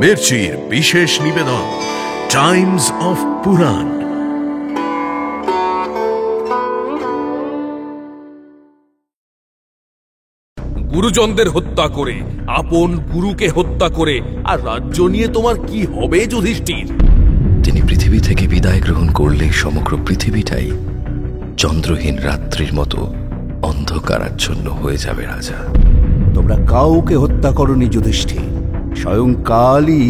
মির্চির বিশেষ নিবেদন Times of পুরাণ। গুরুজনদের হত্যা করে, আপন গুরুকে হত্যা করে, আর রাজ্য নিয়ে তোমার কি হবে যুধিষ্ঠির? তিনি পৃথিবী থেকে বিদায় গ্রহণ করলে সমগ্র পৃথিবীটাই চন্দ্রহীন রাত্রির মতো অন্ধকারাচ্ছন্ন হয়ে যাবে রাজা। তোমরা কাউকে হত্যা করনি যুধিষ্ঠির, স্বয়ং কালই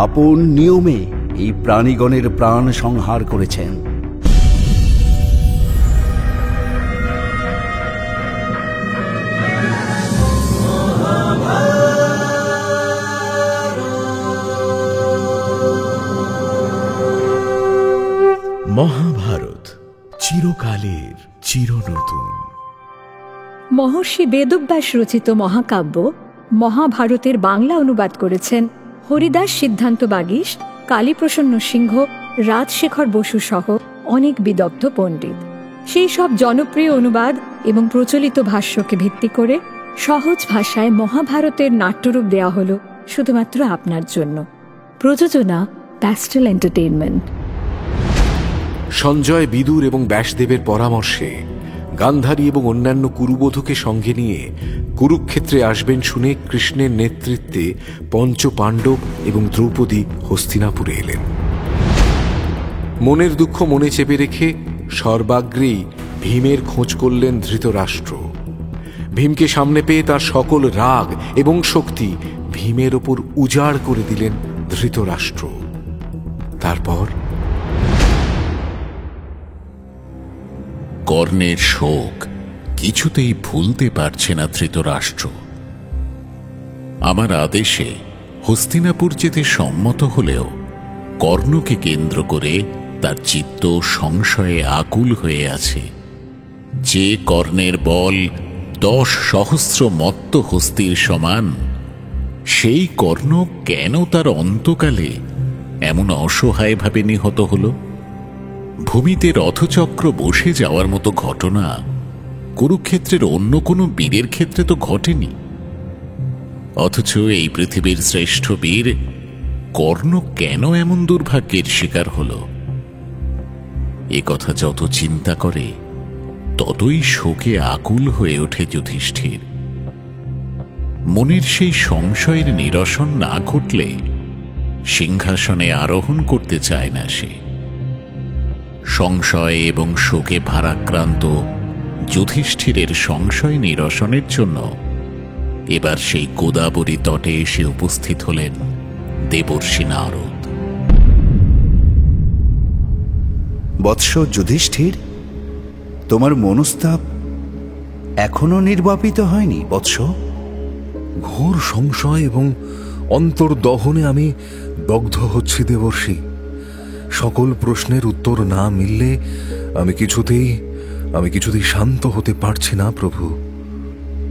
আপন নিয়মে এই প্রাণীগণের প্রাণ সংহার করেছেন। মহাভারত চিরকালের চিরনতুন। মহর্ষি বেদব্যাস রচিত মহাকাব্য মহাভারতের বাংলা অনুবাদ করেছেন হরিদাস সিদ্ধান্ত বাগীশ, কালীপ্রসন্ন সিংহ, রাজশেখর বসু সহ অনেক বিদগ্ধ পণ্ডিত। সেই সব জনপ্রিয় অনুবাদ এবং প্রচলিত ভাষ্যকে ভিত্তি করে সহজ ভাষায় মহাভারতের নাট্যরূপ দেওয়া হল শুধুমাত্র আপনার জন্য। প্রযোজনা প্যাস্টেল এন্টারটেইনমেন্ট। সঞ্জয় বিদুর এবং ব্যাসদেবের পরামর্শে গান্ধারী এবং অন্যান্য কুরুবধূকে সঙ্গে নিয়ে কুরুক্ষেত্রে আসবেন শুনে কৃষ্ণের নেতৃত্বে পঞ্চ পাণ্ডব এবং দ্রৌপদী হস্তিনাপুরে এলেন। মনের দুঃখ মনে চেপে রেখে সর্বাগ্রেই ভীমের খোঁজ করলেন ধৃতরাষ্ট্র। ভীমকে সামনে পেয়ে তার সকল রাগ এবং শক্তি ভীমের ওপর উজাড় করে দিলেন ধৃতরাষ্ট্র। তারপর কর্ণের শোক কিছুতেই ভুলতে পারছে না ধৃতরাষ্ট্র। আমার আদেশে হস্তিনাপুর যেতে সম্মত হলেও কর্ণকে কেন্দ্র করে তার চিত্ত সংশয়ে আকুল হয়ে আছে। যে কর্ণের বল 10 সহস্র মত্ত হস্তির সমান, সেই কর্ণ কেন তার অন্তকালে এমন অসহায়ভাবে নিহত হল? ভূমিতে রথচক্র বসে যাওয়ার মতো ঘটনা কুরুক্ষেত্রের অন্য কোনো বীরের ক্ষেত্রে তো ঘটেনি। অথচ এই পৃথিবীর শ্রেষ্ঠ বীর কর্ণ কেন এমন দুর্ভাগ্যের শিকার হল? এ কথা যত চিন্তা করে ততই শোকে আকুল হয়ে ওঠে যুধিষ্ঠির। মনের সেই সংশয়ের নিরসন না ঘটলে সিংহাসনে আরোহণ করতে চায় না সে। সংশয় এবং শোকে ভারাক্রান্ত যুধিষ্ঠিরের সংশয় নিরসনের জন্য এবার সেই গোদাবরী তটে এসে উপস্থিত হলেন দেবর্ষি নারদ। বৎস যুধিষ্ঠির, তোমার মনস্তাপ এখনো নির্বাপিত হয়নি বৎস? ঘোর সংশয় এবং অন্তর্দহনে আমি দগ্ধ হচ্ছি দেবর্ষি। সকল প্রশ্নের উত্তর না মিললে আমি কিছুতেই শান্ত হতে পারছি না প্রভু।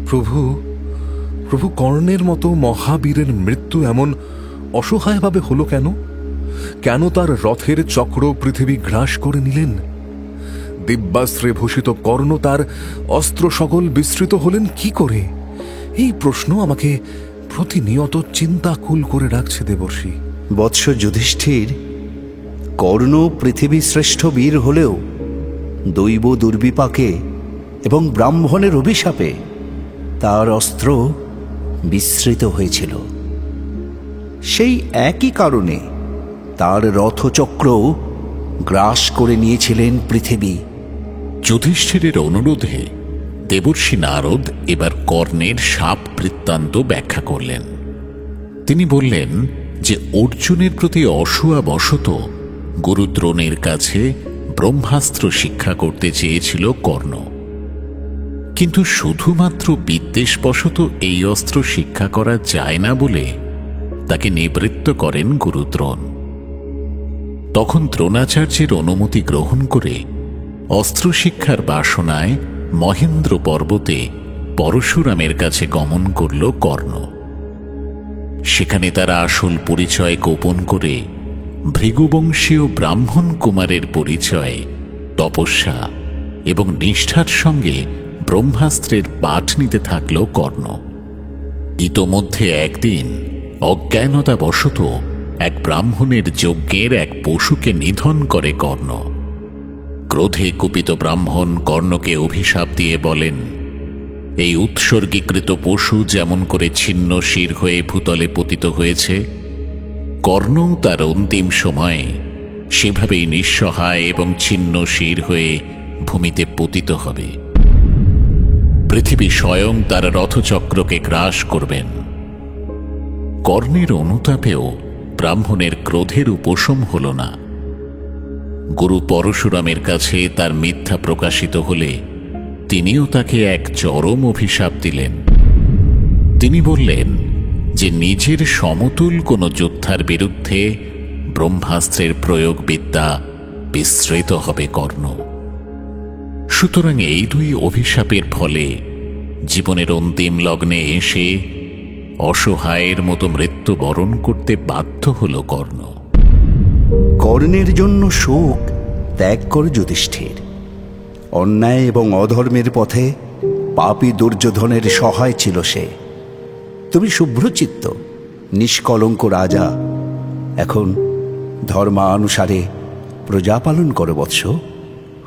প্রভু প্রভু কর্ণের মতো মহাবীরের মৃত্যু এমন অসহায়ভাবে হলো কেন? কেন তার রথের চক্র পৃথিবী গ্রাস করে নিলেন? দিব্যাস্ত্রে ভূষিত কর্ণ তার অস্ত্র সকল বিস্তৃত হলেন কি করে? এই প্রশ্ন আমাকে প্রতিনিয়ত চিন্তাকুল করে রাখছে দেবর্ষি। বৎস যুধিষ্ঠির, কর্ণ পৃথিবী শ্রেষ্ঠ বীর হলেও দৈব দুর্বিপাকে এবং ব্রাহ্মণের অভিশাপে তার অস্ত্র বিস্মৃত হয়েছিল। সেই একই কারণে তার রথচক্র গ্রাস করে নিয়েছিলেন পৃথিবী। যুধিষ্ঠিরের অনুরোধে দেবর্ষি নারদ এবার কর্ণের শাপ বৃত্তান্ত ব্যাখ্যা করলেন। তিনি বললেন যে অর্জুনের প্রতি অসূয়াবশত গুরুদ্রোণের কাছে ব্রহ্মাস্ত্র শিক্ষা করতে চেয়েছিল কর্ণ, কিন্তু শুধুমাত্র বিদ্বেষবশত এই অস্ত্র শিক্ষা করা যায় না বলে তাকে নিবৃত্ত করেন গুরুদ্রোণ। তখন দ্রোণাচার্যের অনুমতি গ্রহণ করে অস্ত্র শিক্ষার বাসনায় মহেন্দ্র পর্বতে পরশুরামের কাছে গমন করল কর্ণ। সেখানে তারা আসল পরিচয় গোপন করে ভৃগুবংশীয় ব্রাহ্মণ কুমারের পরিচয়, তপস্যা এবং নিষ্ঠার সঙ্গে ব্রহ্মাস্ত্রের পাঠ নিতে থাকল কর্ণ। ইতোমধ্যে একদিন অজ্ঞানতাবশত এক ব্রাহ্মণের যজ্ঞের এক পশুকে নিধন করে কর্ণ। ক্রোধে কুপিত ব্রাহ্মণ কর্ণকে অভিশাপ দিয়ে বলেন, এই উৎসর্গীকৃত পশু যেমন করে ছিন্ন শির হয়ে ভূতলে পতিত হয়েছে, কর্ণও তার অন্তিম সময়ে সেভাবেই নিঃসহায় এবং ছিন্ন শির হয়ে ভূমিতে পতিত হবে। পৃথিবী স্বয়ং তার রথচক্রকে গ্রাস করবেন। কর্ণের অনুতাপেও ব্রাহ্মণের ক্রোধের উপশম হল না। গুরু পরশুরামের কাছে তার মিথ্যা প্রকাশিত হলে তিনিও তাকে এক চরম অভিশাপ দিলেন। তিনি বললেন যে নিজের সমতুল কোন যোদ্ধার বিরুদ্ধে ব্রহ্মাস্ত্রের প্রয়োগ বিদ্যা বিস্মৃত হবে কর্ণ। সুতরাং এই দুই অভিশাপের ফলে জীবনের অন্তিম লগ্নে এসে অসহায়ের মতো মৃত্যুবরণ করতে বাধ্য হল কর্ণ। কর্ণের জন্য শোক ত্যাগ কর যুধিষ্ঠির। অন্যায় এবং অধর্মের পথে পাপী দুর্যোধনের সহায় ছিল সে। তুমি শুভ্রচিত্ত নিষ্কলঙ্ক রাজা, এখন ধর্মানুসারে প্রজা পালন করো বৎস।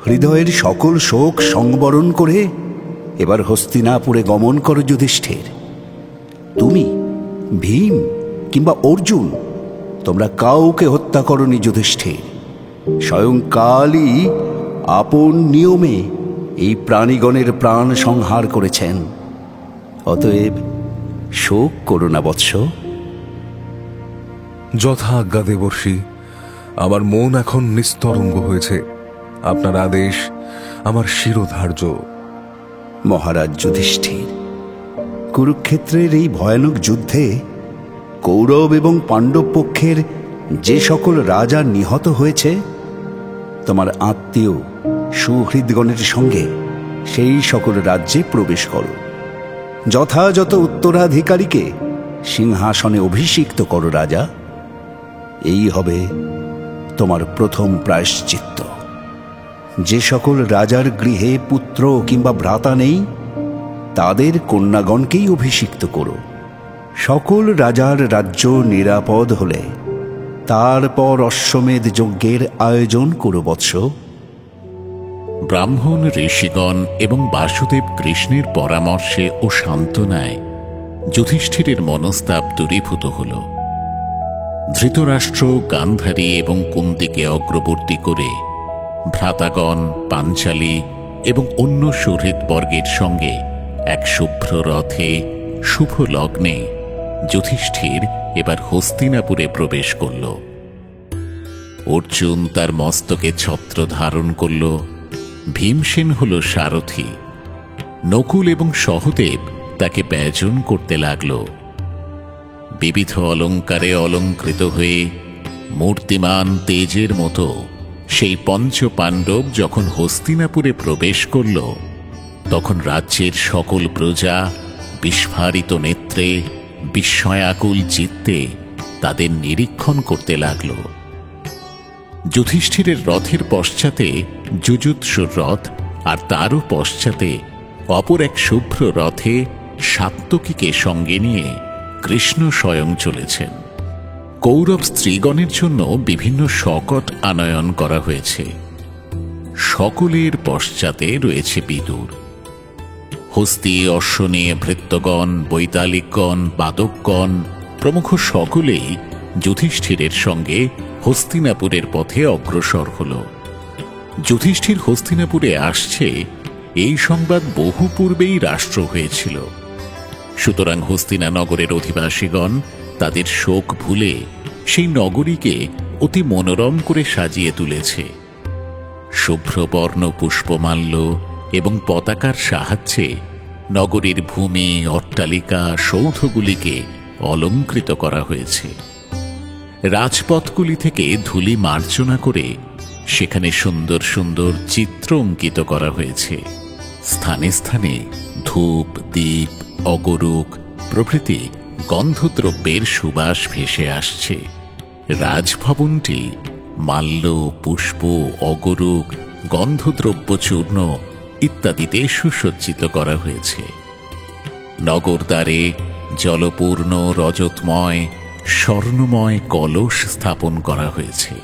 হৃদয়ের সকল শোক সংবরণ করে এবার হস্তিনাপুরে গমন করো যুধিষ্ঠির। তুমি, ভীম কিংবা অর্জুন, তোমরা কাউকে হত্যা করনি যুধিষ্ঠির। স্বয়ং কালই আপন নিয়মে এই প্রাণীগণের প্রাণ সংহার করেছেন। অতএব শোক করো না বৎস। যথা আজ্ঞা দেবর্ষি, আমার মন এখন নিস্তরঙ্গ হয়েছে। আপনার আদেশ আমার শিরোধার্য। মহারাজ যুধিষ্ঠির, কুরুক্ষেত্রের এই ভয়ানক যুদ্ধে কৌরব এবং পাণ্ডব পক্ষের যে সকল রাজা নিহত হয়েছে, তোমার আত্মীয় সুহৃদগণের সঙ্গে সেই সকল রাজ্যে প্রবেশ করো। যথাযথ উত্তরাধিকারীকে সিংহাসনে অভিষিক্ত করো রাজা। এই হবে তোমার প্রথম প্রায়শ্চিত্ত। যে সকল রাজার গৃহে পুত্র কিংবা ভ্রাতা নেই, তাদের কন্যাগণকেই অভিষিক্ত করো। সকল রাজার রাজ্য নিরাপদ হলে তারপর অশ্বমেধ যজ্ঞের আয়োজন করো বৎস। ব্রাহ্মণ, ঋষিগণ এবং বাসুদেব কৃষ্ণের পরামর্শে ও সান্ত্বনায় যুধিষ্ঠিরের মনস্তাপ দূরীভূত হল। ধৃতরাষ্ট্র, গান্ধারী এবং কুন্তিকে অগ্রবর্তী করে ভ্রাতাগণ, পাঞ্চালী এবং অন্য সুহৃদবর্গের সঙ্গে এক শুভ্র রথে শুভ লগ্নে যুধিষ্ঠির এবার হস্তিনাপুরে প্রবেশ করল। অর্জুন তার মস্তকে ছত্র ধারণ করল। ভীমসেন হল সারথি। নকুল এবং সহদেব তাকে ব্যজন করতে লাগল। বিবিধ অলঙ্কারে অলঙ্কৃত হয়ে মূর্তিমান তেজের মতো সেই পঞ্চ পাণ্ডব যখন হস্তিনাপুরে প্রবেশ করল, তখন রাজ্যের সকল প্রজা বিস্ফারিত নেত্রে, বিস্ময়াকুল চিত্তে তাদের নিরীক্ষণ করতে লাগল। যুধিষ্ঠিরের রথের পশ্চাতে যুযুৎসুর রথ, আর তারও পশ্চাতে অপর এক শুভ্র রথে সাত্ত্বকীকে সঙ্গে নিয়ে কৃষ্ণ স্বয়ং চলেছেন। কৌরব স্ত্রীগণের জন্য বিভিন্ন শকট আনয়ন করা হয়েছে। সকলের পশ্চাতে রয়েছে বিদুর। হস্তি, অশ্ব নিয়ে ভৃত্যগণ, বৈতালিকগণ, বাদকগণ প্রমুখ সকলেই যুধিষ্ঠিরের সঙ্গে হস্তিনাপুরের পথে অগ্রসর হল। যুধিষ্ঠির হস্তিনাপুরে আসছে, এই সংবাদ বহু পূর্বেই রাষ্ট্র হয়েছিল। সুতরাং হস্তিনা নগরের অধিবাসীগণ তাদের শোক ভুলে সেই নগরীকে অতি মনোরম করে সাজিয়ে তুলেছে। শুভ্রবর্ণ পুষ্পমাল্য এবং পতাকার সাহায্যে নগরীর ভূমি, অট্টালিকা, সৌধগুলিকে অলঙ্কৃত করা হয়েছে। রাজপথগুলি থেকে ধূলি মার্জনা করে সেখানে সুন্দর সুন্দর চিত্র অঙ্কিত করা হয়েছে। স্থানে স্থানে ধূপ, দীপ, অগরুক প্রভৃতি গন্ধদ্রব্যের সুবাস ভেসে আসছে। রাজভবনটি মাল্য, পুষ্প, অগরুক, গন্ধদ্রব্য চূর্ণ ইত্যাদিতে সুসজ্জিত করা হয়েছে। নগরদ্বারে জলপূর্ণ, রজতময় স্বর্ণময় কলস স্থাপন করা হয়েছে।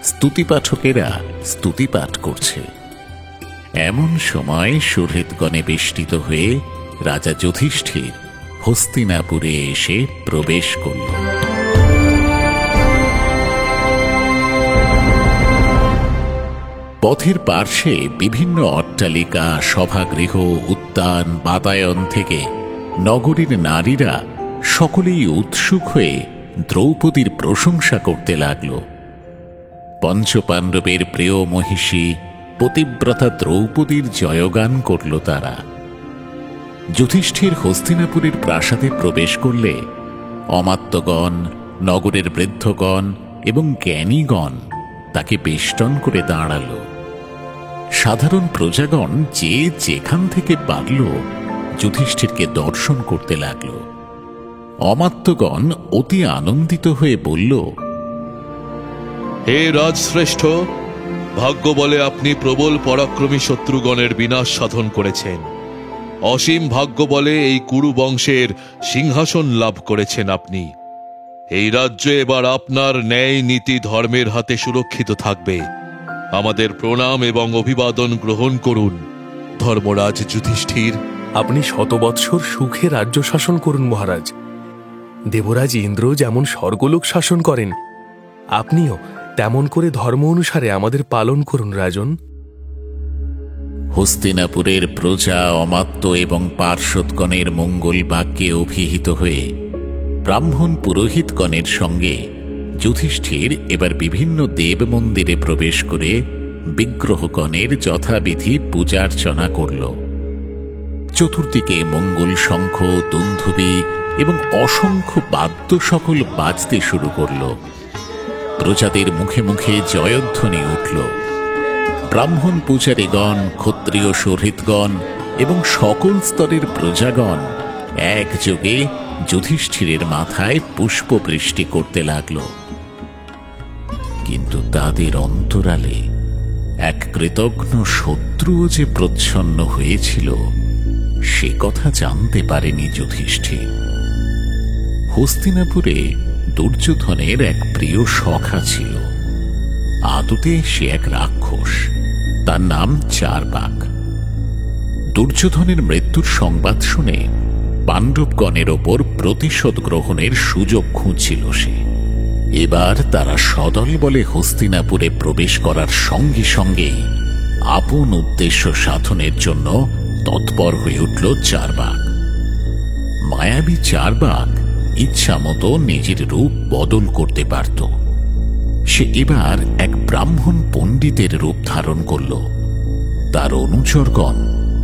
স্তুতিপাঠকেরা স্তুতিপাঠ করছে। এমন সময় সুহৃদগণে বেষ্টিত হয়ে রাজা যুধিষ্ঠির হস্তিনাপুরে এসে প্রবেশ করল। পথের পার্শ্বে বিভিন্ন অট্টালিকা, সভাগৃহ, উদ্যান, বাতায়ন থেকে নগরীর নারীরা সকলেই উৎসুক হয়ে দ্রৌপদীর প্রশংসা করতে লাগল। পঞ্চপাণ্ডবের প্রিয় মহিষী পতিব্রতা দ্রৌপদীর জয়গান করল তারা। যুধিষ্ঠির হস্তিনাপুরের প্রাসাদে প্রবেশ করলে অমাত্যগণ, নগরের বৃদ্ধগণ এবং জ্ঞানীগণ তাকে বেষ্টন করে দাঁড়াল। সাধারণ প্রজাগণ যে যেখান থেকে পারল যুধিষ্ঠিরকে দর্শন করতে লাগল। অমাত্যগণ অতি আনন্দিত হয়ে বলল, হে রাজশ্রেষ্ঠ, ভাগ্য বলে আপনি প্রবল পরাক্রমী শত্রুগণের বিনাশ সাধন করেছেন। অসীম ভাগ্য বলে এই কুরু বংশের সিংহাসন লাভ করেছেন আপনি। এই রাজ্য এবার আপনার ন্যায় নীতি ধর্মের হাতে সুরক্ষিত থাকবে। আমাদের প্রণাম এবং অভিবাদন গ্রহণ করুন ধর্মরাজ যুধিষ্ঠির। আপনি শত বৎসর সুখে রাজ্য শাসন করুন মহারাজ। দেবরাজ ইন্দ্র যেমন স্বর্গলোক শাসন করেন, আপনিও তেমন করে ধর্ম অনুসারে আমাদের পালন করুন রাজন। হস্তিনাপুরের প্রজা, অমাত্য এবং পার্শ্বদগণের মঙ্গল বাক্যে অভিহিত হয়ে ব্রাহ্মণ পুরোহিতগণের সঙ্গে যুধিষ্ঠির এবার বিভিন্ন দেব মন্দিরে প্রবেশ করে বিগ্রহগণের যথাবিধি পূজার্চনা করল। চতুর্দিকে মঙ্গল শঙ্খ, দুন্ধুবি এবং অসংখ্য বাদ্য সকল বাজতে শুরু করল। প্রজাদের মুখে মুখে জয়ধ্বনি উঠল। ব্রাহ্মণ পূজারীগণ, ক্ষত্রিয় সুহৃদগণ এবং সকল স্তরের প্রজাগণ একযোগে যুধিষ্ঠিরের মাথায় পুষ্পবৃষ্টি করতে লাগল। কিন্তু তাদের অন্তরালে এক কৃতজ্ঞ শত্রুও যে প্রচ্ছন্ন হয়েছিল সে কথা জানতে পারেনি যুধিষ্ঠির। হস্তিনাপুরে দুর্যোধনের এক প্রিয় সখা ছিল। আদতে সে এক রাক্ষস, তার নাম চারবাক। দুর্যোধনের মৃত্যুর সংবাদ শুনে পাণ্ডবগণের ওপর প্রতিশোধ গ্রহণের সুযোগ খুঁজছিল সে। এবার তারা সদল বলে হস্তিনাপুরে প্রবেশ করার সঙ্গে সঙ্গেই আপন উদ্দেশ্য সাধনের জন্য তৎপর হয়ে উঠল চারবাক। মায়াবী চারবাক ইচ্ছা মতো নিজের রূপ বদল করতে পারত। সে এবার এক ব্রাহ্মণ পণ্ডিতের রূপ ধারণ করল। তার অনুচরগণ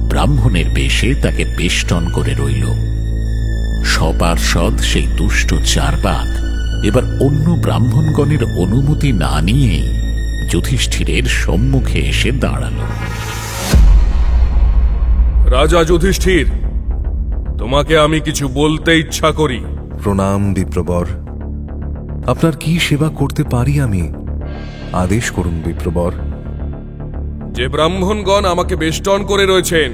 ব্রাহ্মণের বেশে তাকে বেষ্টন করে রইল। সপার্ষদ সেই দুষ্ট চারবাক এবার অন্য ব্রাহ্মণগণের অনুমতি না নিয়ে যুধিষ্ঠিরের সম্মুখে এসে দাঁড়াল। রাজা যুধিষ্ঠির, তোমাকে আমি কিছু বলতে ইচ্ছা করি। প্রণাম বিপ্রবর। আপনার কি সেবা করতে পারি আমি? আদেশ করুন বিপ্রবর। যে ব্রাহ্মণগণ আমাকে বেষ্টন করে রয়েছেন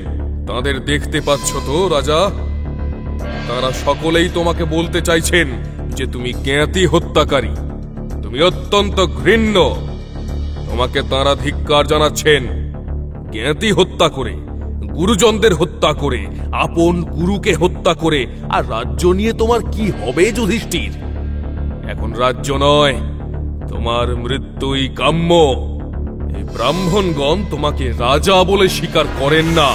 তাদের দেখতে পাচ্ছ তো রাজা? তারা সকলেই তোমাকে বলতে চাইছেন যে তুমি জ্ঞাতি হত্যাকারী, তুমি অত্যন্ত ঘৃণ্য। তোমাকে তারা ধিক্কার জানাচ্ছেন। জ্ঞাতি হত্যা করে, গুরুজনদের হত্যা করে, আপন গুরুকে হত্যা করে আর রাজ্য নিয়ে তোমার কি হবে যুধিষ্ঠির? এখন রাজ্য নয়, তোমার মৃত্যুই কাম্য। এই ব্রাহ্মণগণ তোমাকে রাজা বলে স্বীকার করেন না।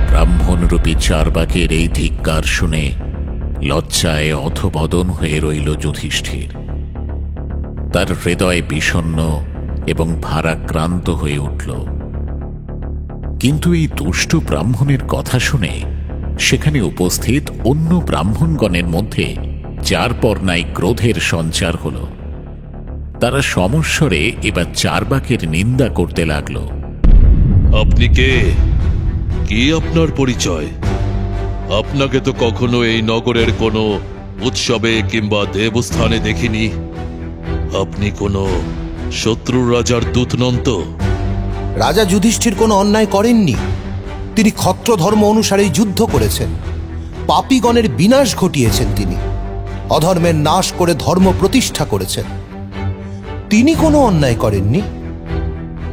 ব্রাহ্মণরূপী চারবাকের এই ধিক্কার শুনে লজ্জায় অধবদন হয়ে রইল যুধিষ্ঠির। তার হৃদয় বিষণ্ণ এবং ভারাক্রান্ত হয়ে উঠল। কিন্তু এই দুষ্ট ব্রাহ্মণের কথা শুনে সেখানে উপস্থিত অন্য ব্রাহ্মণগণের মধ্যে যার পর নাই ক্রোধের সঞ্চার হল। তারা সমস্বরে এবার চারবাকের নিন্দা করতে লাগল। আপনি কে? কি আপনার পরিচয়? আপনাকে তো কখনো এই নগরের কোনো উৎসবে কিংবা দেবস্থানে দেখিনি। আপনি কোনো শত্রু রাজার দূত নন তো? রাজা যুধিষ্ঠির কোনো অন্যায় করেননি। তিনি ক্ষত্র ধর্ম অনুসারেই যুদ্ধ করেছেন, পাপীগণের বিনাশ ঘটিয়েছেন তিনি। অধর্মের নাশ করে ধর্ম প্রতিষ্ঠা করেছেন। তিনি কোনো অন্যায় করেননি।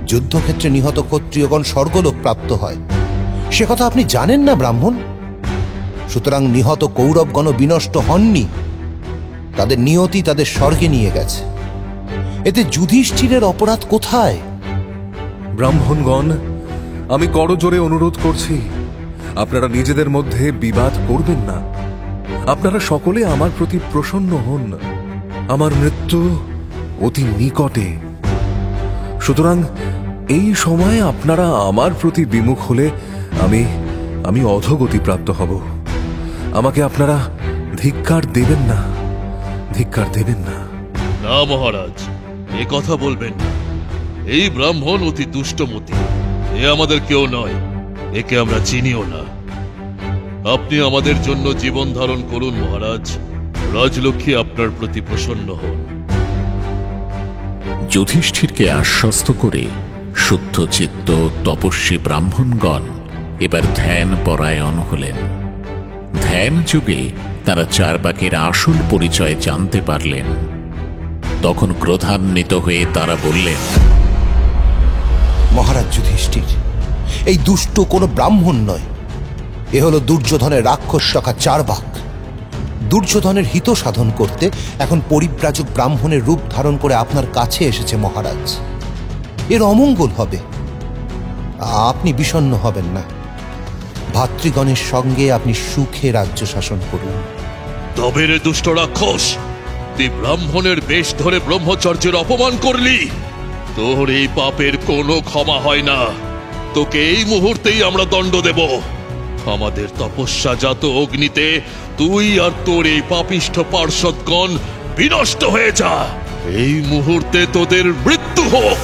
যুদ্ধক্ষেত্রে নিহত ক্ষত্রিয়গণ স্বর্গলোক প্রাপ্ত হয়, সে কথা আপনি জানেন না ব্রাহ্মণ? সুতরাং নিহত কৌরবগণ বিনষ্ট হননি, তাদের নিয়তি তাদের স্বর্গে নিয়ে গেছে। এতে যুধিষ্ঠিরের অপরাধ কোথায়? ব্রাহ্মণগণ, আমি করজোরে অনুরোধ করছি, আপনারা নিজেদের মধ্যে বিবাদ করবেন না। আপনারা সকলে আমার প্রতি প্রসন্ন হন। আমার মৃত্যু অতি নিকটে, সুতরাং এই সময়ে আপনারা আমার প্রতি বিমুখ হলে আমি অধোগতি প্রাপ্ত হব। আমাকে আপনারা ধিক্কার দেবেন না, ধিক্কার দেবেন না। না মহারাজ, এ কথা বলবেন না। এই ব্রাহ্মণ অতি দুষ্টমতি, এ আমাদের কেউ নয়, একে আমরা চিনিও না। আপনি আমাদের জন্য জীবন ধারণ করুন মহারাজ, রাজলক্ষ্মী আপনার প্রতি প্রসন্ন হন। যুধিষ্ঠিরকে আশ্বস্ত করে শুদ্ধ চিত্ত তপস্বী ব্রাহ্মণগণ এবার ধ্যান পরায়ণ হলেন। ধ্যান যুগে তারা চারবাকের আসল পরিচয় জানতে পারলেন। তখন ক্রোধান্বিত হয়ে তারা বললেন, মহারাজ যুধিষ্ঠির, এই দুষ্ট কোনো ব্রাহ্মণ নয়, এ হলো দুর্যোধনের রাক্ষস সখা চারবাক। দুর্যোধনের হিত সাধন করতে এখন পরিব্রাজক ব্রাহ্মণের রূপ ধারণ করে আপনার কাছে এসেছে মহারাজ। এর অমঙ্গল হবে, আপনি বিষণ্ণ হবেন না। ভাতৃগণের সঙ্গে আপনি সুখে রাজ্য শাসন করুন। তবে রে দুষ্ট রাক্ষস, তুই ব্রাহ্মণের বেশ ধরে ব্রহ্মচর্যের অপমান করলি, তোর এই পাপের কোনো ক্ষমা হয় না। তোকে এই মুহূর্তেই আমরা দণ্ড দেব। আমাদের তপস্যাজাত অগ্নিতে তুই আর তোর এই পাপিষ্ঠ পার্ষদগণ বিনষ্ট হয়ে যা। এই মুহূর্তে তোদের মৃত্যু হোক।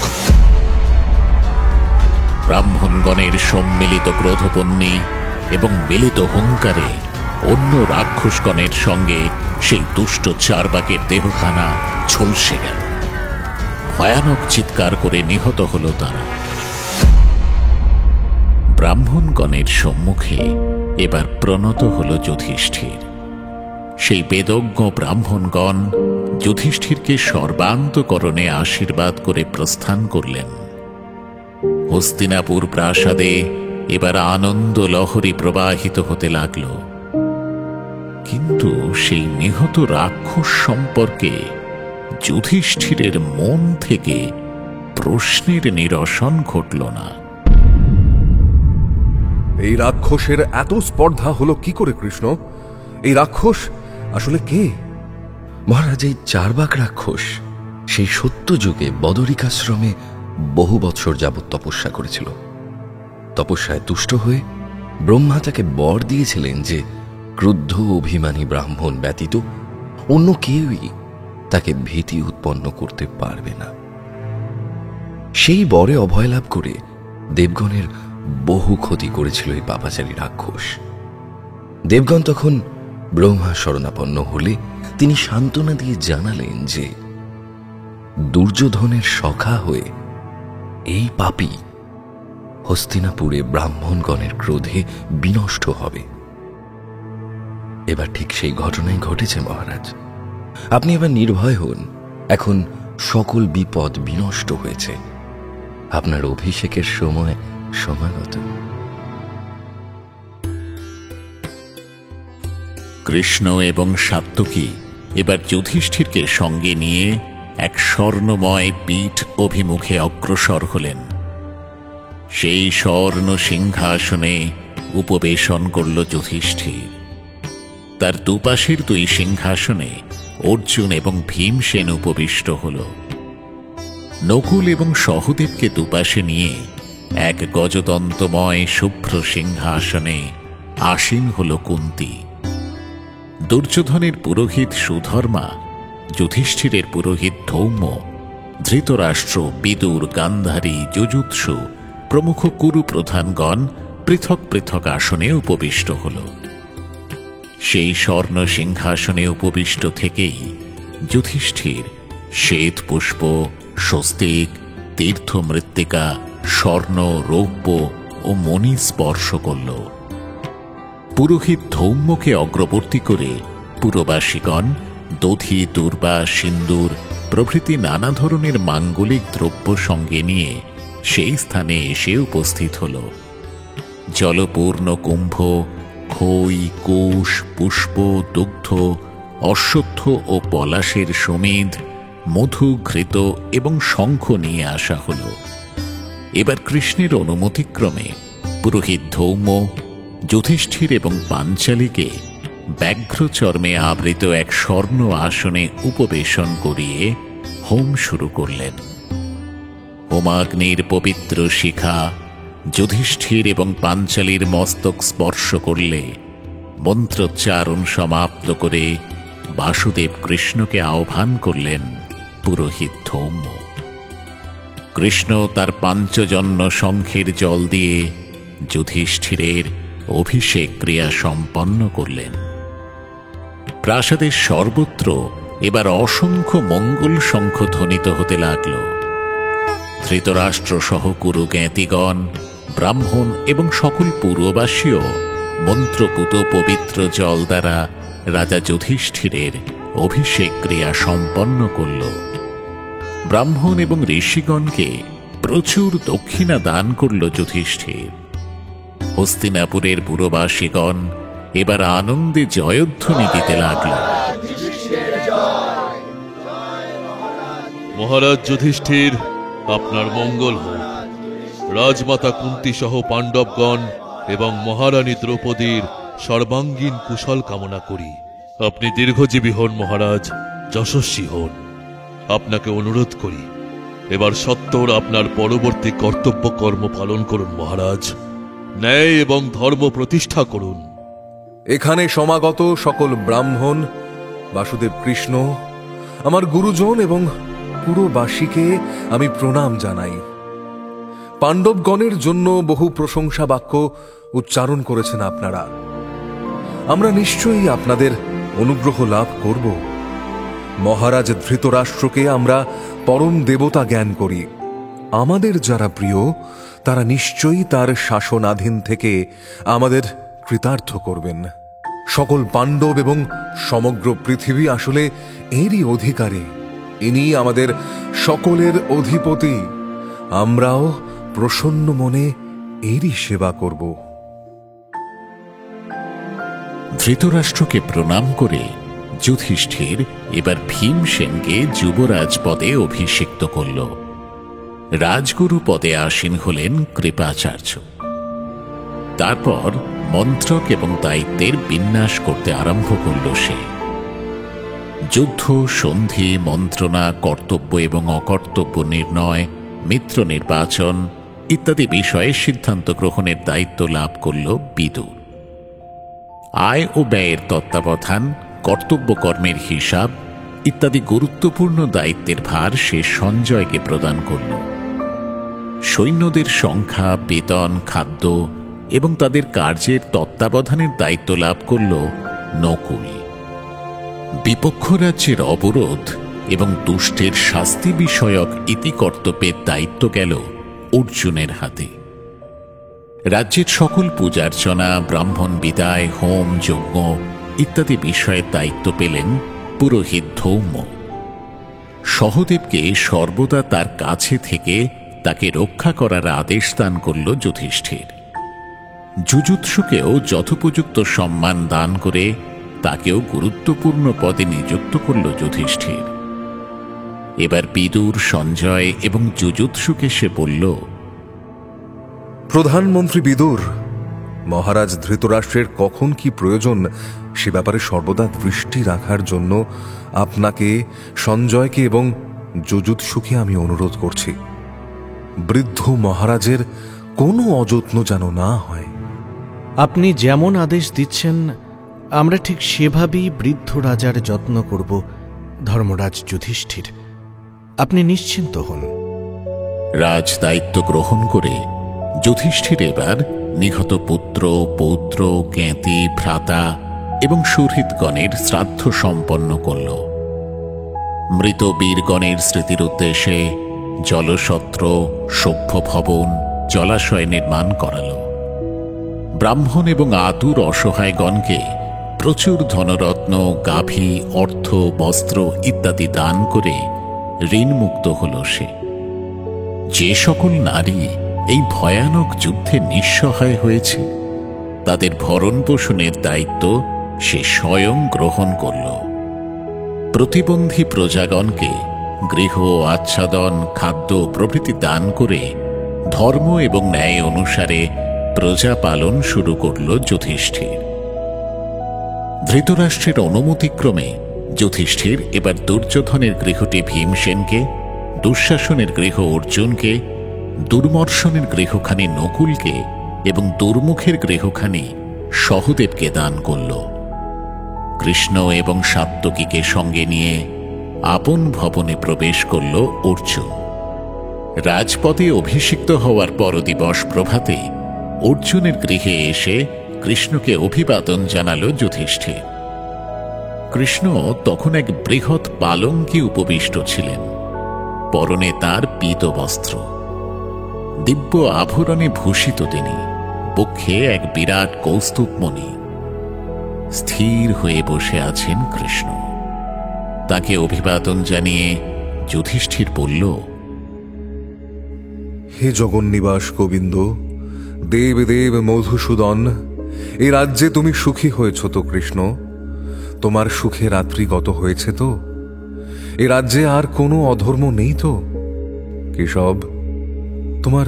ব্রাহ্মণগণের সম্মিলিত ক্রোধপন্নী এবং মিলিত হুঙ্কারে অন্য রাক্ষসগণের সঙ্গে সেই দুষ্ট চারবাকের দেহখানা ঝলসে গেল। ভয়ানক চিৎকার করে নিহত হল তারা। ব্রাহ্মণগণের সম্মুখে এবার প্রণত হল যুধিষ্ঠির। সেই বেদজ্ঞ ব্রাহ্মণগণ যুধিষ্ঠিরকে সর্বান্তকরণে আশীর্বাদ করে প্রস্থান করলেন। হস্তিনাপুর প্রাসাদে এবার আনন্দ লহরী প্রবাহিত হতে লাগল। কিন্তু সেই নিহত রাক্ষস সম্পর্কে যুধিষ্ঠিরের মন থেকে প্রশ্নের নিরসন ঘটল না। এই রাক্ষসের এত স্পর্ধা হলো কি করে কৃষ্ণ? এই রাক্ষস আসলে কে? মহারাজ, এই চারবাক রাক্ষস সেই সত্য যুগে বদরিকাশ্রমে বহু বৎসর যাবৎ তপস্যা করেছিল। তপস্যায় তুষ্ট হয়ে ব্রহ্মা তাকে বর দিয়েছিলেন যে ক্রুদ্ধ অভিমানী ব্রাহ্মণ ব্যতীত অন্য কেউই তাকে ভীতি উৎপন্ন করতে পারবে না। সেই বরে অভয় লাভ করে দেবগণের বহু ক্ষতি করেছিল এই পাপাচারী রাক্ষস। দেবগণ তখন ব্রহ্মা শরণাপন্ন হলে তিনি সান্ত্বনা দিয়ে জানালেন যে দুর্যোধনের সখা হয়ে এই পাপী হস্তিনাপুরে ব্রাহ্মণগণের ক্রোধে বিনষ্ট হবে। এবার ঠিক সেই ঘটনাই ঘটেছে মহারাজ। আপনি এবার নির্ভয় হন, এখন সকল বিপদ বিনষ্ট হয়েছে। আপনার অভিষেকের সময় সমাগত। কৃষ্ণ এবং সাত্যকী এবার যুধিষ্ঠিরকে সঙ্গে নিয়ে এক স্বর্ণময় পীঠ অভিমুখে অগ্রসর হলেন। সেই স্বর্ণ সিংহাসনে উপবেশন করল যুধিষ্ঠির। তার দুপাশের দুই সিংহাসনে অর্জুন এবং ভীমসেন উপবিষ্ট হল। নকুল এবং সহদেবকে দুপাশে নিয়ে এক গজদন্তময় শুভ্র সিংহাসনে আসীন হল কুন্তী। দুর্যোধনের পুরোহিত সুধর্মা, যুধিষ্ঠিরের পুরোহিত ধৌম্য, ধৃতরাষ্ট্র, বিদুর, গান্ধারী, যুযুৎসু প্রমুখ কুরু প্রধানগণ পৃথক পৃথক আসনে উপবিষ্ট হল। সেই স্বর্ণ সিংহাসনে উপবিষ্ট থেকেই যুধিষ্ঠির শ্বেত পুষ্প, স্বস্তিক, তীর্থ মৃত্তিকা, স্বর্ণ, রৌপ্য ও মণি স্পর্শ করল। পুরোহিত ধৌম্যকে অগ্রবর্তী করে পুরবাসীগণ দধি, দূর্বা, সিন্দুর প্রভৃতি নানা ধরনের মাঙ্গলিক দ্রব্য সঙ্গে নিয়ে সেই স্থানে এসে উপস্থিত হল। জলপূর্ণ কুম্ভ, খই, কুশ, পুষ্প, দুগ্ধ, অশ্বত্থ ও পলাশের সমেত মধু, ঘৃত এবং শঙ্খ নিয়ে আসা হল। এবার কৃষ্ণের অনুমতিক্রমে পুরোহিত ধৌম যুধিষ্ঠির এবং পাঞ্চালীকে ব্যাঘ্র চর্মে আবৃত এক স্বর্ণ আসনে উপবেশন করিয়ে হোম শুরু করলেন। হোমাগ্নির পবিত্র শিখা যুধিষ্ঠির এবং পাঞ্চালীর মস্তক স্পর্শ করলে মন্ত্রোচ্চারণ সমাপ্ত করে বাসুদেব কৃষ্ণকে আহ্বান করলেন পুরোহিত ধৌম। কৃষ্ণ তার পাঞ্চজন্য শঙ্খের জল দিয়ে যুধিষ্ঠিরের অভিষেক ক্রিয়া সম্পন্ন করলেন। প্রাসাদের সর্বত্র এবার অসংখ্য মঙ্গল শঙ্খ ধ্বনিত হতে লাগল। ধৃতরাষ্ট্র সহ কুরু জ্ঞাতিগণ, ব্রাহ্মণ এবং সকল পূর্ববাসীও মন্ত্রপুত পবিত্র জল দ্বারা রাজা যুধিষ্ঠিরের অভিষেক ক্রিয়া সম্পন্ন করল। ব্রাহ্মণ এবং ঋষিগণকে প্রচুর দক্ষিণা দান করল যুধিষ্ঠির। হস্তিনাপুরের পুরবাসীগণ এবার আনন্দে জয়ধ্বনি দিতে লাগল। মহারাজ যুধিষ্ঠির, আপনার মঙ্গল হোক। রাজমাতা কুন্তি সহ পাণ্ডবগণ এবং মহারানী দ্রৌপদীর সর্বাঙ্গীন কুশল কামনা করি। আপনি দীর্ঘজীবী হন মহারাজ, যশস্বী হন। আপনাকে অনুরোধ করি, এবার সত্বর আপনার পরবর্তী কর্তব্য কর্ম পালন করুন মহারাজ। ন্যায় এবং ধর্ম প্রতিষ্ঠা করুন। এখানে সমাগত সকল ব্রাহ্মণ, বাসুদেব কৃষ্ণ, আমার গুরুজন এবং পুরবাসীকে আমি প্রণাম জানাই। পাণ্ডবগণের জন্য বহু প্রশংসা বাক্য উচ্চারণ করেছেন আপনারা। আমরা নিশ্চয়ই আপনাদের অনুগ্রহ লাভ করব। মহারাজ ধৃতরাষ্ট্রকে আমরা পরম দেবতা জ্ঞান করি। আমাদের যারা প্রিয় তারা নিশ্চয়ই তার শাসনাধীন থেকে আমাদের কৃতার্থ করবেন। সকল পাণ্ডব এবং সমগ্র পৃথিবী আসলে এরই অধিকারী। ইনি আমাদের সকলের অধিপতি। আমরাও প্রসন্ন মনে এরই সেবা করব। ধৃতরাষ্ট্রকে প্রণাম করে যুধিষ্ঠির এবার ভীমসেনকে যুবরাজ পদে অভিষিক্ত করল। রাজগুরু পদে আসীন হলেন কৃপাচার্য। তারপর মন্ত্রক এবং দায়িত্বের বিন্যাস করতে আরম্ভ করল সে। যুদ্ধ, সন্ধি, মন্ত্রণা, কর্তব্য এবং অকর্তব্য নির্ণয়, মিত্র নির্বাচন ইত্যাদি বিষয়ে সিদ্ধান্ত গ্রহণের দায়িত্ব লাভ করল বিদুর। আয় ও ব্যয়ের তত্ত্বাবধান, কর্তব্য কর্মের হিসাব ইত্যাদি গুরুত্বপূর্ণ দায়িত্বের ভার সে সঞ্জয়কে প্রদান করল। সৈন্যদের সংখ্যা, বেতন, খাদ্য এবং তাদের কার্যের তত্ত্বাবধানের দায়িত্ব লাভ করল নকুল। বিপক্ষ রাজ্যের অবরোধ এবং দুষ্টের শাস্তি বিষয়ক ইতিকর্তব্যের দায়িত্ব গেল অর্জুনের হাতে। রাজ্যের সকল পূজার্চনা, ব্রাহ্মণ বিদায়, হোম, যজ্ঞ ইত্যাদি বিষয়ের দায়িত্ব পেলেন পুরোহিত ধৌম। সহদেবকে সর্বদা তার কাছে থেকে তাকে রক্ষা করার আদেশ দান করল যুধিষ্ঠির। যুযুৎসুকেও যথোপযুক্ত সম্মান দান করে তাকেও গুরুত্বপূর্ণ পদে নিযুক্ত করল যুধিষ্ঠির। এবার বিদুর, সঞ্জয় এবং যুযুৎসুকে সে বলল, প্রধানমন্ত্রী বিদুর, মহারাজ ধৃতরাষ্ট্রের কখন কি প্রয়োজন সে ব্যাপারে সর্বদা দৃষ্টি রাখার জন্য আপনাকে, সঞ্জয়কে এবং যুযুৎসুকে আমি অনুরোধ করছি। বৃদ্ধ মহারাজের কোনো অযত্ন যেন না হয়। আপনি যেমন আদেশ দিচ্ছেন আমরা ঠিক সেভাবেই বৃদ্ধ রাজার যত্ন করব ধর্মরাজ যুধিষ্ঠির। আপনি নিশ্চিন্ত হন। রাজ দায়িত্ব গ্রহণ করে যুধিষ্ঠির এবার নিহত পুত্র, পৌত্র, জ্ঞাতি, ভ্রাতা এবং সুহৃদগণের শ্রাদ্ধ সম্পন্ন করল। মৃত বীরগণের স্মৃতির উদ্দেশ্যে জলসত্র, সভ্য ভবন, জলাশয় নির্মাণ করাল। ব্রাহ্মণ এবং আতুর অসহায়গণকে প্রচুর ধনরত্ন, গাভী, অর্থ, বস্ত্র ইত্যাদি দান করে ঋণমুক্ত হল সে। যে সকল নারী এই ভয়ানক যুদ্ধে নিঃসহায় হয়েছে তাদের ভরণ পোষণের দায়িত্ব সে স্বয়ং গ্রহণ করল। প্রতিবন্ধী প্রজাগণকে গৃহ, আচ্ছাদন, খাদ্য প্রভৃতি দান করে ধর্ম এবং ন্যায় অনুসারে প্রজা পালন শুরু করল যুধিষ্ঠির। ধৃতরাষ্ট্রের অনুমতিক্রমে যুধিষ্ঠির এবার দুর্যোধনের গৃহটি ভীমসেনকে, দুঃশাসনের গৃহ অর্জুনকে, দুর্মর্শনের গৃহখানি নকুলকে এবং দুর্মুখের গৃহখানি সহদেবকে দান করল। কৃষ্ণ এবং সাত্তকীকে সঙ্গে নিয়ে আপন ভবনে প্রবেশ করল অর্জুন। রাজপদে অভিষিক্ত হওয়ার পরদিবস প্রভাতে অর্জুনের গৃহে এসে কৃষ্ণকে অভিবাদন জানাল যুধিষ্ঠির। কৃষ্ণ তখন এক বৃহৎ পালঙ্কে উপবিষ্ট ছিলেন। পরনে তার পীত বস্ত্র, দিব্য আভরণে ভূষিত তিনি, বক্ষে এক বিরাট কৌস্তুভমণি। স্থির হয়ে বসে আছেন কৃষ্ণ। তাকে অভিবাদন জানিয়ে যুধিষ্ঠির বলল, হে জগন্নিবাস গোবিন্দ, দেব দেব মধুসূদন, এই রাজ্যে তুমি সুখী হয়েছ তো কৃষ্ণ? তোমার সুখে রাত্রি গত হয়েছে তো? এ রাজ্যে আর কোনো অধর্ম নেই তো? কেশব, তোমার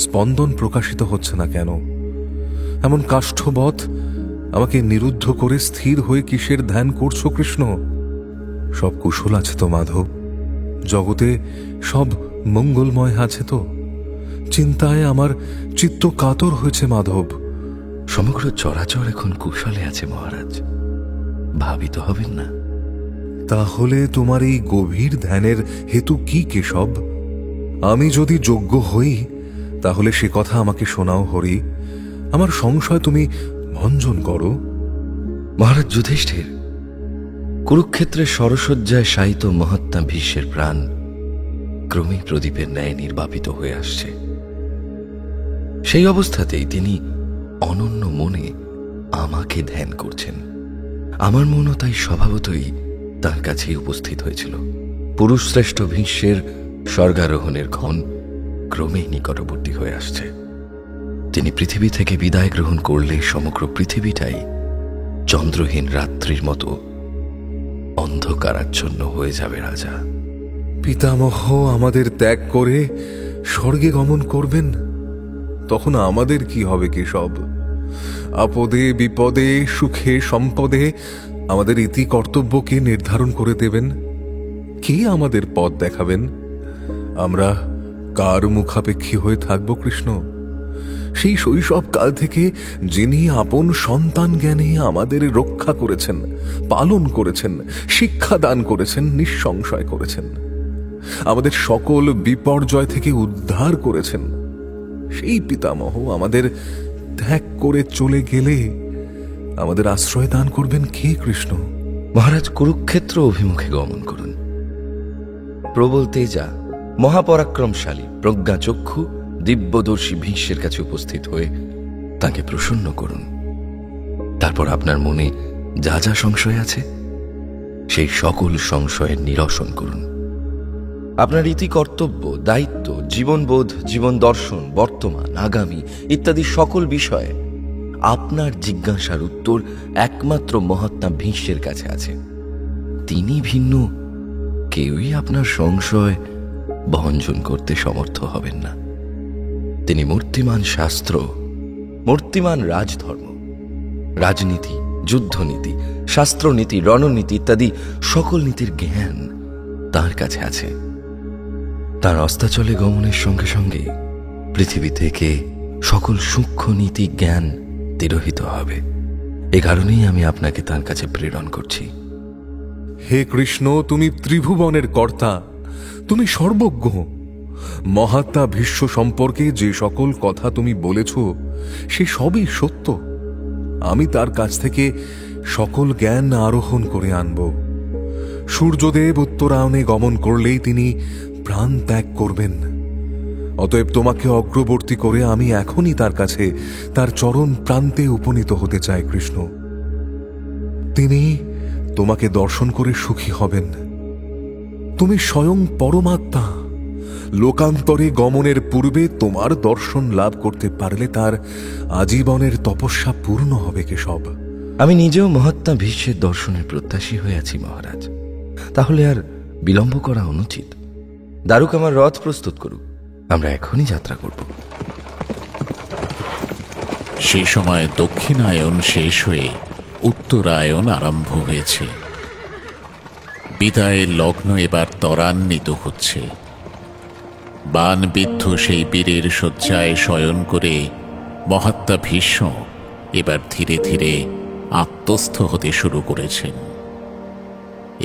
স্পন্দন প্রকাশিত হচ্ছে না কেন? এমন কাষ্ঠবৎ আমাকে নিরুদ্ধ করে স্থির হয়ে কিসের ধ্যান করছো কৃষ্ণ? সব কুশল আছে তো মাধব? জগতে সব মঙ্গলময় আছে তো? চিন্তায় আমার চিত্ত কাতর হয়েছে মাধব। সমগ্র চরাচর এখন কুশলে আছে মহারাজ, ভাবিত হবেন না। তাহলে তোমার এই গভীর ধ্যানের হেতু কি কেশব? আমি যদি যোগ্য হই তাহলে সে কথা আমাকে শোনাও হরি। আমার সংশয় তুমি ভঞ্জন করো। মহারাজ যুধিষ্ঠির, কুরুক্ষেত্রের সরসজ্জায় শায়িত মহাত্মা ভীষ্মের প্রাণ ক্রমে প্রদীপের ন্যায় নির্বাপিত হয়ে আসছে। সেই অবস্থাতেই তিনি অনন্য মনে আমাকে ধ্যান করছেন। আমার মনও তাই স্বভাবতই তার কাছেই উপস্থিত হয়েছিল। পুরুষশ্রেষ্ঠ ভীষ্মের স্বর্গারোহণের ক্ষণ ক্রমেই নিকটবর্তী হয়ে আসছে। তিনি পৃথিবী থেকে বিদায় গ্রহণ করলে সমগ্র পৃথিবীটাই চন্দ্রহীন রাত্রির মতো অন্ধকারাচ্ছন্ন হয়ে যাবে রাজা। পিতামহ আমাদের ত্যাগ করে স্বর্গে গমন করবেন, তখন আমাদের কি হবে কেশব? আপদে বিপদে, সুখে সম্পদে আমাদের ইতি কর্তব্যকে নির্ধারণ করে দেবেন? কে আমাদের পথ দেখাবেন? আমরা কার মুখাপেক্ষী হয়ে থাকব কৃষ্ণ? সেই শৈশব কাল থেকে যিনি আপন সন্তান জ্ঞানে আমাদের রক্ষা করেছেন, পালন করেছেন, শিক্ষা দান করেছেন, নিঃসংশয় করেছেন, আমাদের সকল বিপর্যয় থেকে উদ্ধার করেছেন, সেই পিতামহ আমাদের ত্যাগ করে চলে গেলে আমাদের আশ্রয় দান করবেন কে কৃষ্ণ? মহারাজ কুরুক্ষেত্র অভিমুখে গমন করুন। প্রবল তেজা, মহাপরাক্রমশালী, প্রজ্ঞাচক্ষু, দিব্যদর্শী ভীষ্মের কাছে উপস্থিত হয়ে তাকে প্রসন্ন করুন। তারপর আপনার মনে যা যা সংশয় আছে সেই সকল সংশয়ের নিরসন করুন। আপনার ইতি কর্তব্য, দায়িত্ব, জীবনবোধ, জীবন দর্শন, বর্তমান, আগামী ইত্যাদি সকল বিষয়ে আপনার জিজ্ঞাসার উত্তর একমাত্র মহাত্মা ভীষ্মের কাছে আছে। তিনি ভিন্ন কেউই আপনার সংশয় ভঞ্জন করতে সমর্থ হবেন না। তিনি মূর্তিমান শাস্ত্র, মূর্তিমান রাজধর্ম, রাজনীতি, যুদ্ধনীতি, শাস্ত্রনীতি, রণনীতি ইত্যাদি সকল নীতির জ্ঞান তার কাছে আছে। তার অস্তাচলে গমনের সঙ্গে সঙ্গে পৃথিবী থেকে সকল সূক্ষ্ম নীতি জ্ঞান তিরোহিত হবে। এ কারণেই আমি আপনাকে তার কাছে প্রেরণ করছি। হে কৃষ্ণ, তুমি ত্রিভুবনের কর্তা, তুমি সর্বজ্ঞ। মহাত্মা ভীষ্ম সম্পর্কে যে সকল কথা তুমি বলেছ সে সবই সত্য। আমি তার কাছ থেকে সকল জ্ঞান আরোহণ করে আনব। সূর্যদেব উত্তরায়ণে গমন করলেই তিনি প্রাণ ত্যাগ করবেন। অতএব তোমাকে অগ্রবর্তী করে আমি এখনই তার কাছে, তার চরণ প্রান্তে উপনীত হতে চাই কৃষ্ণ। তিনি তোমাকে দর্শন করে সুখী হবেন। তুমি স্বয়ং পরমাত্মা, লোকান্তরে গমনের পূর্বে তোমার দর্শন লাভ করতে পারলে তার আজীবনের তপস্যা পূর্ণ হবে কেশব। আমি নিজেও মহাত্মা ভীষ্মের দর্শনের প্রত্যাশী হয়ে আছি মহারাজ। তাহলে আর বিলম্ব করা অনুচিত। দারুক আমার রথ প্রস্তুত করুক, আমরা এখনই যাত্রা করব। সেই সময় দক্ষিণায়ন শেষ হয়ে উত্তরায়ণ আরম্ভ হয়েছে। বিদায়ের লগ্ন এবার ত্বরান্বিত হচ্ছে। বানবিদ্ধ সেই বীরের শয্যায় শয়ন করে মহাত্মা ভীষ্ম এবার ধীরে ধীরে আত্মস্থ হতে শুরু করেছেন।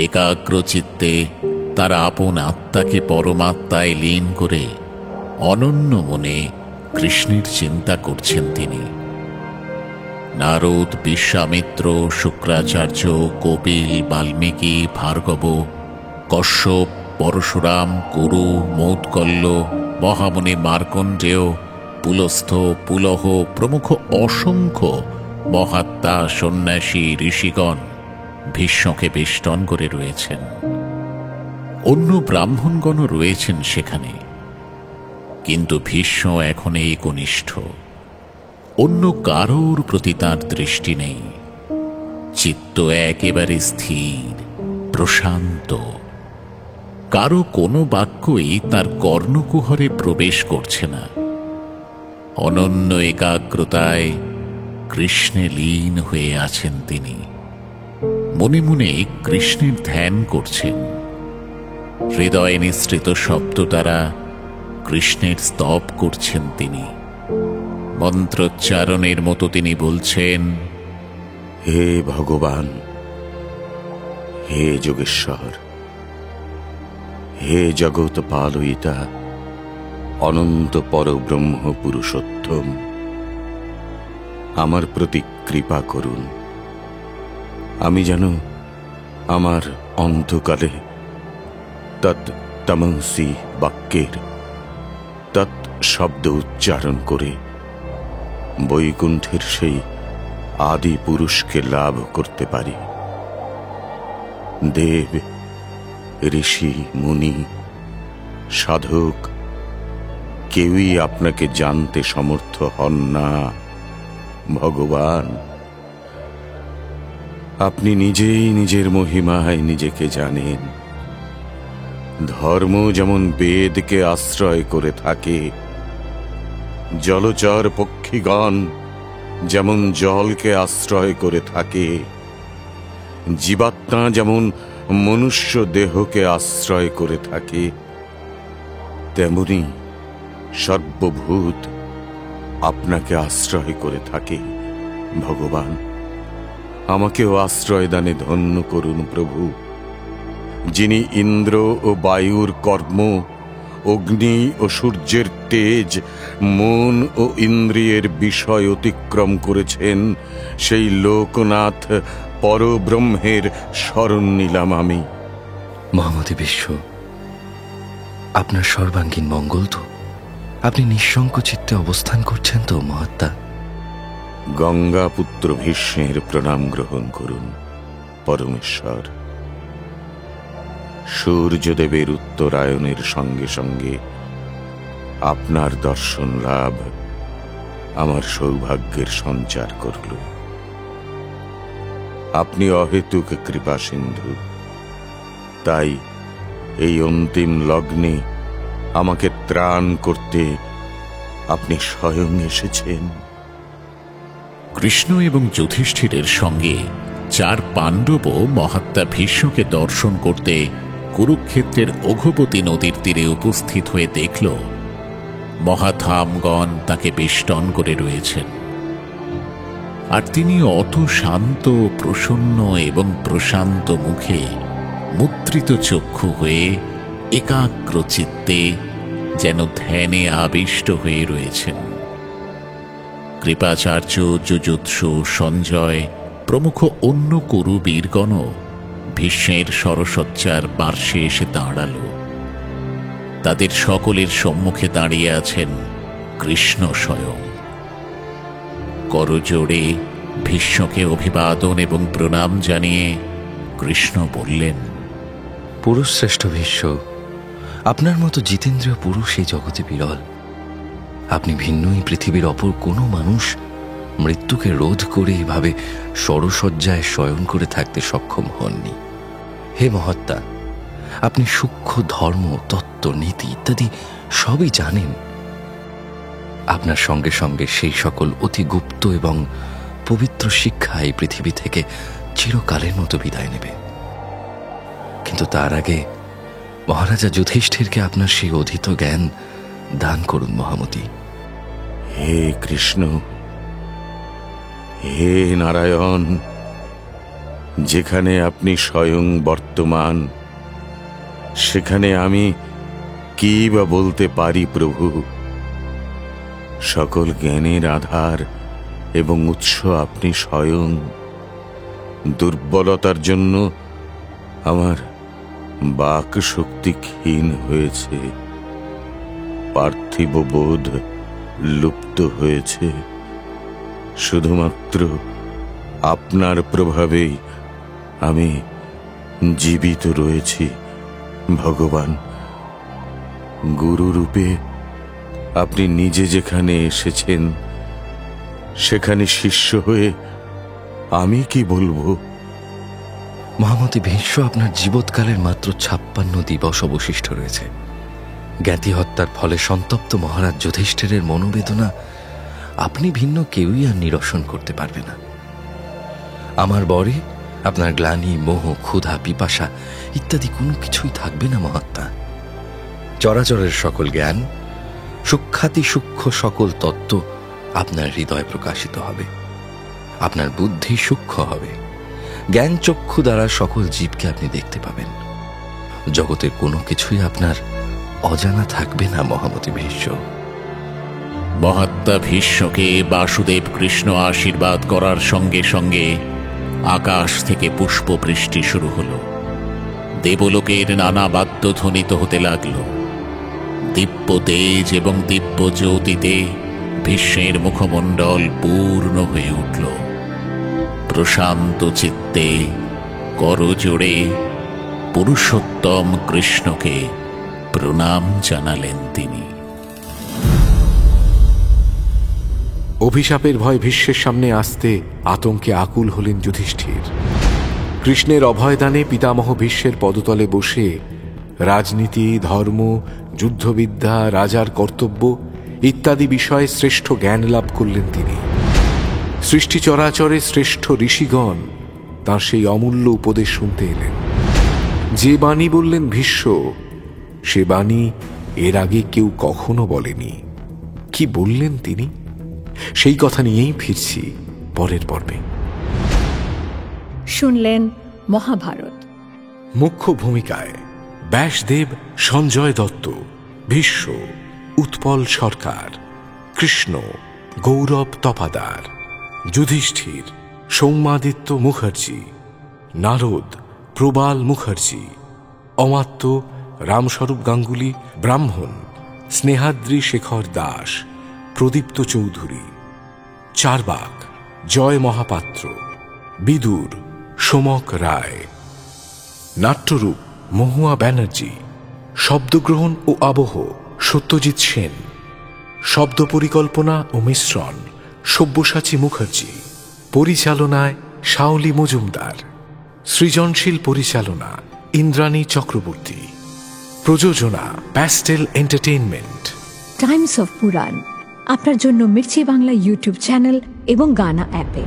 একাগ্র চিত্তে তার আপন আত্মাকে পরমাত্মায় লীন করে অনন্য মনে কৃষ্ণের চিন্তা করছেন তিনি। নারদ, বিশ্বামিত্র, শুক্রাচার্য, কপিল, বাল্মীকি, ভার্গব, কশ্যপ, পরশুরাম, কুরু, মৌৎকল্য, মহামুনি মার্কণ্ডেয়, পুলস্থ, পুলহ প্রমুখ অসংখ্য মহাত্মা, সন্ন্যাসী, ঋষিগণ ভীষ্মকে বেষ্টন করে রয়েছেন। অন্য ব্রাহ্মণগণও রয়েছেন সেখানে, কিন্তু ভীষ্ম এখন এই কনিষ্ঠ। অন্য কারোর প্রতি তাঁর দৃষ্টি নেই। চিত্ত একেবারে স্থির, প্রশান্ত। কারো কোনো বাক্যই তার কর্ণকুহরে প্রবেশ করছে না। অনন্য একাগ্রতায় কৃষ্ণে লীন হয়ে আছেন তিনি। মনে মনে কৃষ্ণের ধ্যান করছেন। হৃদয় নিঃসৃত শব্দ দ্বারা কৃষ্ণের স্তব করছেন তিনি। মন্ত্রোচ্চারণের মতো তিনি বলছেন, হে ভগবান, হে যোগেশ্বর, হে জগৎ পালয়িতা, অনন্ত পরব্রহ্ম পুরুষোত্তম, আমার প্রতি কৃপা করুন। আমি যেন আমার অন্তকালে তৎ তমসি বাক্যের তৎ শব্দ উচ্চারণ করে বৈকুণ্ঠের সেই আদি পুরুষকে লাভ করতে পারি। দেব, ঋষি, মুনি, সাধক কেউই আপনাকে জানতে সমর্থ হন না ভগবান। আপনি নিজেই নিজের মহিমায় নিজেকে জানেন। ধর্ম যেমন বেদকে আশ্রয় করে থাকে, জলচর পক্ষীগণ যেমন জলকে আশ্রয় করে থাকে, জীবাত্মা যেমন মনুষ্য দেহকে আশ্রয় করে থাকে, তেমনি সর্বভূত আপনাকে আশ্রয় করে থাকে ভগবান। আমাকেও আশ্রয় দানে ধন্য করুন প্রভু, যিনি ইন্দ্র ও বায়ুর কর্ম, অগ্নি ও সূর্যের তেজ, মন ও ইন্দ্রিয়ের বিষয় অতিক্রম করেছেন। সেই লোকনাথ পরব্রহ্মের শরণ নিলাম আমি। মহামতি বিশ্ব, আপনার সর্বাঙ্গীন মঙ্গল তো? আপনি নিঃশঙ্ক চিত্তে অবস্থান করছেন তো মহাত্মা? গঙ্গা পুত্র ভীষ্মের প্রণাম গ্রহণ করুন পরমেশ্বর। সূর্যদেবের উত্তরায়ণের সঙ্গে সঙ্গে আপনার দর্শন লাভ আমার সৌভাগ্যের সঞ্চার করল। আপনি অহেতুক কৃপা সিন্ধু, তাই এই অন্তিম লগ্নে আমাকে ত্রাণ করতে আপনি স্বয়ং এসেছেন। কৃষ্ণ এবং যুধিষ্ঠিরের সঙ্গে 4 পাণ্ডবও মহাত্মা ভীষ্মকে দর্শন করতে কুরুক্ষেত্রের অঘোপতি নদীর তীরে উপস্থিত হয়ে দেখল মহাধামগণ তাকে বেষ্টন করে রয়েছেন। আর তিনি অত শান্ত, প্রসন্ন এবং প্রশান্ত মুখে, মুদ্রিত চক্ষু হয়ে একাগ্র চিত্তে যেন ধ্যানে আবিষ্ট হয়ে রয়েছেন। কৃপাচার্য, যুযুৎসু, সঞ্জয় প্রমুখ অন্য কুরু বীরগণও ভীষ্মের সরসজ্জার পার্শ্বে এসে দাঁড়াল। তাদের সকলের সম্মুখে দাঁড়িয়ে আছেন কৃষ্ণ স্বয়ং। করজোড়ে ভীষ্মকে অভিবাদন এবং প্রণাম জানিয়ে কৃষ্ণ বললেন, পুরুষ শ্রেষ্ঠ ভীষ্ম, আপনার মতো জিতেন্দ্রীয় পুরুষ এই জগতে বিরল। আপনি ভিন্নই পৃথিবীর অপর কোনো মানুষ মৃত্যুকে রোধ করে এভাবে সরসজ্জায় শয়ন করে থাকতে সক্ষম হননি। হে মহাত্মা, আপনি সূক্ষ্ম ধর্ম, তত্ত্ব, নীতি ইত্যাদি সবই জানেন। আপনার সঙ্গে সঙ্গে সেই সকল অতি গুপ্ত এবং পবিত্র শিক্ষা এই পৃথিবী থেকে চিরকালের মতো বিদায় নেবে। কিন্তু তার আগে মহারাজা যুধিষ্ঠিরকে আপনার সেই অধীত জ্ঞান দান করুন মহামতি। হে কৃষ্ণ, হে নারায়ণ, যেখানে আপনি স্বয়ং বর্তমান সেখানে আমি কি বা বলতে পারি প্রভু? সকল জ্ঞানের আধার এবং উৎস আপনি স্বয়ং। দুর্বলতার জন্য আমার বাক শক্তি ক্ষীণ হয়েছে, পার্থিব বোধ লুপ্ত হয়েছে। শুধুমাত্র আপনার প্রভাবেই আমি জীবিত রয়েছি ভগবান। গুরুরূপে আপনি নিজে যেখানে এসেছেন সেখানে শিষ্য হয়ে আমি কি বলবো? মহামতি ভীষ্ম, আপনার জীবৎকালের মাত্র 56 দিবস অবশিষ্ট রয়েছে। জ্ঞাতি হত্যার ফলে সন্তপ্ত মহারাজ যুধিষ্ঠিরের মনোবেদনা আপনি ভিন্ন কেউই আর নিরসন করতে পারবে না। আমার বরে আপনার গ্লানি, মোহ, ক্ষুধা, পিপাসা ইত্যাদি কোনো কিছুই থাকবে না মহাত্মা। চরাচরের সকল জ্ঞান, সূক্ষ্মাতি সূক্ষ্ম সকল তত্ত্ব আপনার হৃদয় প্রকাশিত হবে। আপনার বুদ্ধি সূক্ষ্ম হবে। জ্ঞান চক্ষু দ্বারা সকল জীবকে আপনি দেখতে পাবেন। জগতের কোনো কিছুই আপনার অজানা থাকবে না মহামতি ভীষ্ম। মহাত্মা ভীষ্মকে বাসুদেব কৃষ্ণ আশীর্বাদ করার সঙ্গে সঙ্গে আকাশ থেকে পুষ্পবৃষ্টি শুরু হল। দেবলোকের নানা বাদ্য ধ্বনিত হতে লাগল। দিব্য তেজ এবং দিব্য জ্যোতিতে ভীষ্মের মুখমণ্ডল পূর্ণ হয়ে উঠল। প্রশান্ত চিত্তে করজোড়ে পুরুষোত্তম কৃষ্ণকে প্রণাম জানালেন তিনি। অভিশাপের ভয় ভীষ্মের সামনে আসতে আতঙ্কে আকুল হলেন যুধিষ্ঠির। কৃষ্ণের অভয়দানে পিতামহ ভীষ্মের পদতলে বসে রাজনীতি, ধর্ম, যুদ্ধবিদ্যা, রাজার কর্তব্য ইত্যাদি বিষয়ে শ্রেষ্ঠ জ্ঞান লাভ করলেন তিনি। সৃষ্টি চরাচরে শ্রেষ্ঠ ঋষিগণ তাঁর সেই অমূল্য উপদেশ শুনতে এলেন। যে বাণী বললেন ভীষ্ম, সে বাণী এর আগে কেউ কখনো বলেনি। কি বললেন তিনি, সেই কথা নিয়েই ফিরছি পরের পর্বে। শুনলেন মহাভারত। মুখ্য ভূমিকায় ব্যাসদেব সঞ্জয় দত্ত, ভীষ্ম উৎপল সরকার, কৃষ্ণ গৌরব তপাদার, যুধিষ্ঠির সৌম্যাদিত্য মুখার্জি, নারদ প্রবাল মুখার্জি, অমাত্য রামস্বরূপ গাঙ্গুলি ব্রাহ্মণ, স্নেহাদ্রি শেখর দাস, প্রদীপ্ত চৌধুরী, চারবাক জয় মহাপাত্র, বিদুর সোমক রায়, নাট্যরূপ মহুয়া ব্যানার্জি, শব্দগ্রহণ ও আবহ সত্যজিৎ সেন, শব্দ পরিকল্পনা ও মিশ্রণ সব্যসাচী মুখার্জি, পরিচালনায় শাওলি মজুমদার, সৃজনশীল পরিচালনা ইন্দ্রাণী চক্রবর্তী, প্রযোজনা প্যাস্টেল এন্টারটেইনমেন্ট। টাইমস অফ পুরাণ আপনার জন্য মির্চি বাংলা ইউটিউব চ্যানেল এবং গানা অ্যাপে।